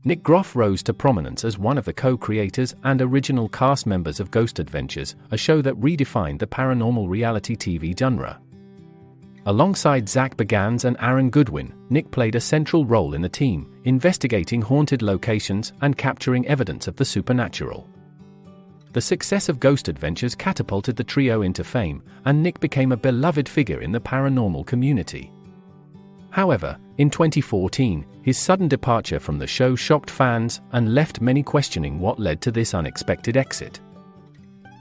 Nick Groff rose to prominence as one of the co-creators and original cast members of Ghost Adventures, a show that redefined the paranormal reality TV genre. Alongside Zak Bagans and Goodwin, Nick played a central role in the team, investigating haunted locations and capturing evidence of the supernatural. The success of Ghost Adventures catapulted the trio into fame, and Nick became a beloved figure in the paranormal community. However, in 2014, his sudden departure from the show shocked fans and left many questioning what led to this unexpected exit.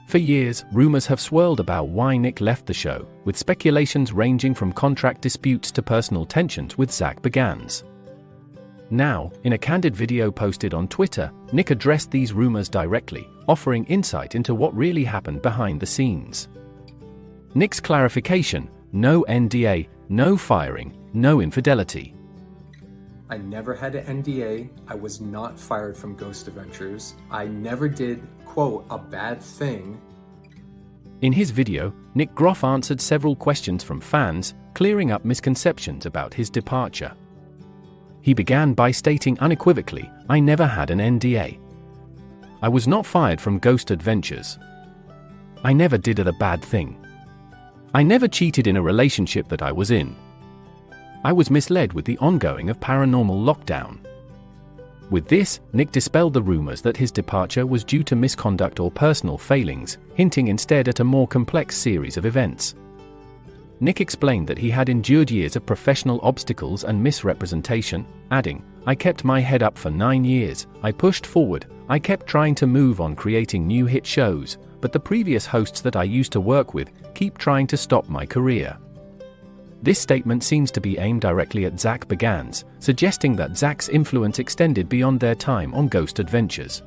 For years, rumors have swirled about why Nick left the show, with speculations ranging from contract disputes to personal tensions with Zak Bagans. Now, in a candid video posted on Twitter, Nick addressed these rumors directly, offering insight into what really happened behind the scenes. Nick's clarification: no NDA, no firing, no infidelity. I never had an NDA, I was not fired from Ghost Adventures, I never did, quote, a bad thing. In his video, Nick Groff answered several questions from fans, clearing up misconceptions about his departure. He began by stating unequivocally, "I never had an NDA. I was not fired from Ghost Adventures. I never did a bad thing. I never cheated in a relationship that I was in. I was misled with the ongoing of paranormal lockdown." With this, Nick dispelled the rumors that his departure was due to misconduct or personal failings, hinting instead at a more complex series of events. Nick explained that he had endured years of professional obstacles and misrepresentation, adding, "I kept my head up for 9 years, I pushed forward, I kept trying to move on creating new hit shows, but the previous hosts that I used to work with keep trying to stop my career." This statement seems to be aimed directly at Zak Bagans, suggesting that Zak's influence extended beyond their time on Ghost Adventures.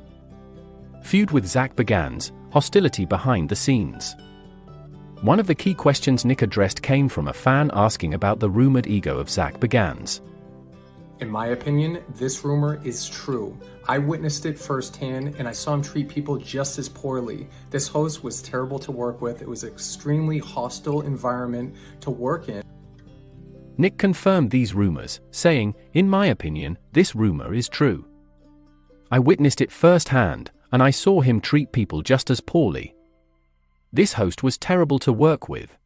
Feud with Zak Bagans, hostility behind the scenes. One of the key questions Nick addressed came from a fan asking about the rumored ego of Zak Bagans. In my opinion, this rumor is true. I witnessed it firsthand and I saw him treat people just as poorly. This host was terrible to work with. It was an extremely hostile environment to work in. Nick confirmed these rumors, saying, "In my opinion, this rumor is true. I witnessed it firsthand, and I saw him treat people just as poorly. This host was terrible to work with.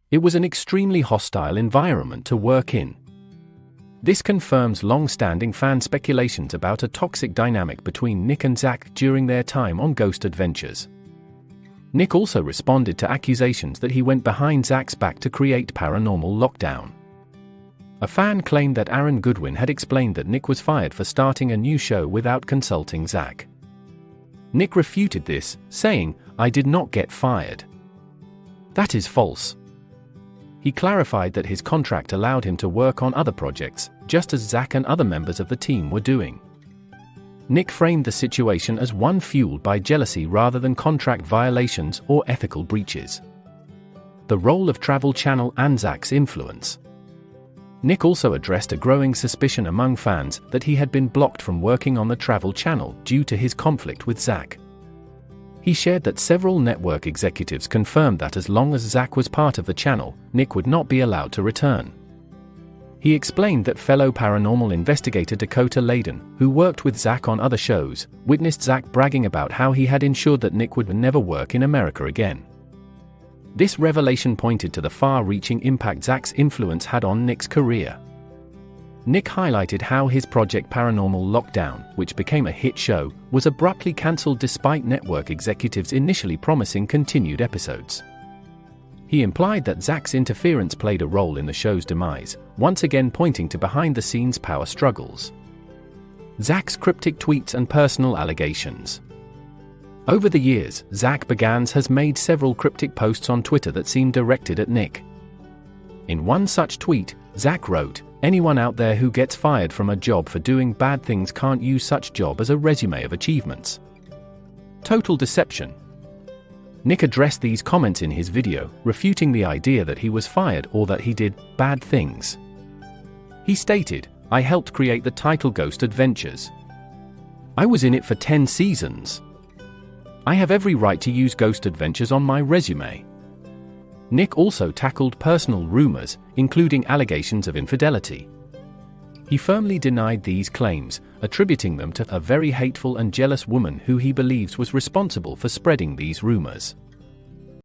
It was an extremely hostile environment to work in." This confirms long-standing fan speculations about a toxic dynamic between Nick and Zak during their time on Ghost Adventures. Nick also responded to accusations that he went behind Zak's back to create paranormal lockdown. A fan claimed that Goodwin had explained that Nick was fired for starting a new show without consulting Zak. Nick refuted this, saying, "I did not get fired. That is false." He clarified that his contract allowed him to work on other projects, just as Zak and other members of the team were doing. Nick framed the situation as one fueled by jealousy rather than contract violations or ethical breaches. The role of Travel Channel and Zak's influence. Nick also addressed a growing suspicion among fans that he had been blocked from working on the Travel Channel due to his conflict with Zak. He shared that several network executives confirmed that as long as Zak was part of the channel, Nick would not be allowed to return. He explained that fellow paranormal investigator Dakota Layden, who worked with Zak on other shows, witnessed Zak bragging about how he had ensured that Nick would never work in America again. This revelation pointed to the far-reaching impact Zak's influence had on Nick's career. Nick highlighted how his project Paranormal Lockdown, which became a hit show, was abruptly cancelled despite network executives initially promising continued episodes. He implied that Zak's interference played a role in the show's demise, once again pointing to behind-the-scenes power struggles. Zak's cryptic tweets and personal allegations. Over the years, Zak Bagans has made several cryptic posts on Twitter that seem directed at Nick. In one such tweet, Zak wrote, "Anyone out there who gets fired from a job for doing bad things can't use such job as a resume of achievements. Total deception." Nick addressed these comments in his video, refuting the idea that he was fired or that he did bad things. He stated, "I helped create the title Ghost Adventures. I was in it for 10 seasons. I have every right to use Ghost Adventures on my resume." Nick also tackled personal rumors, including allegations of infidelity. He firmly denied these claims, attributing them to a very hateful and jealous woman who he believes was responsible for spreading these rumors.